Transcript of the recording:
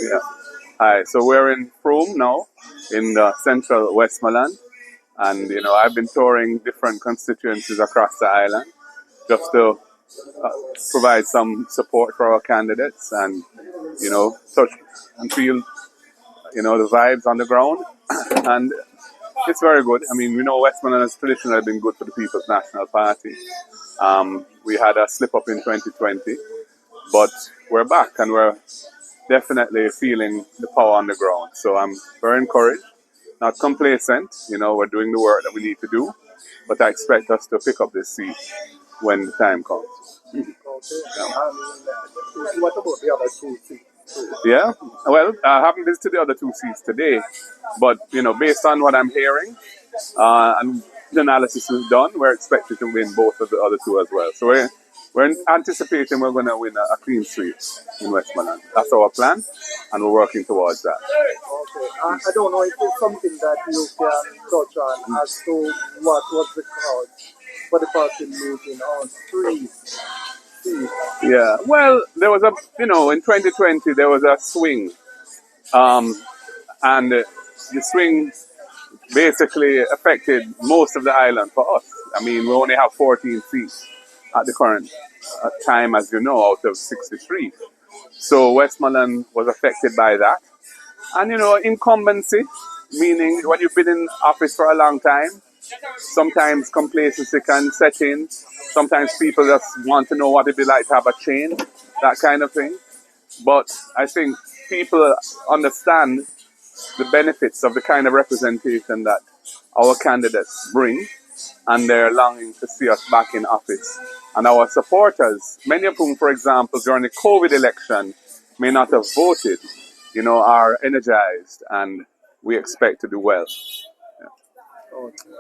Yeah. Hi. So we're in Frome now, in the central Westmoreland, and I've been touring different constituencies across the island just to uh, provide some support for our candidates and touch and feel the vibes on the ground, and it's very good. I mean, we know Westmoreland has traditionally been good for the People's National Party. We had a slip up in 2020, but we're back and we're definitely feeling the power on the ground. So I'm very encouraged, not complacent. We're doing the work that we need to do, but I expect us to pick up this seat when the time comes. Okay. What about the other two seats? Yeah, well, I haven't visited the other two seats today, but based on what I'm hearing and the analysis we've done, we're expected to win both of the other two as well. So we're anticipating we're going to win a clean sweep in Westmoreland. That's our plan, and we're working towards that. Okay. I don't know if it's something that you can touch on as to what was the cause for the party losing on three seats. Yeah, well, there was in 2020, there was a swing, and the swing basically affected most of the island for us. I mean, we only have 14 seats at the current time, as you know, out of 63. So Westmoreland was affected by that. And incumbency, meaning when you've been in office for a long time, sometimes complacency can set in. Sometimes people just want to know what it'd be like to have a change, that kind of thing. But I think people understand the benefits of the kind of representation that our candidates bring, and they're longing to see us back in office. And our supporters, many of whom, for example, during the COVID election may not have voted, are energized, and we expect to do well. Okay.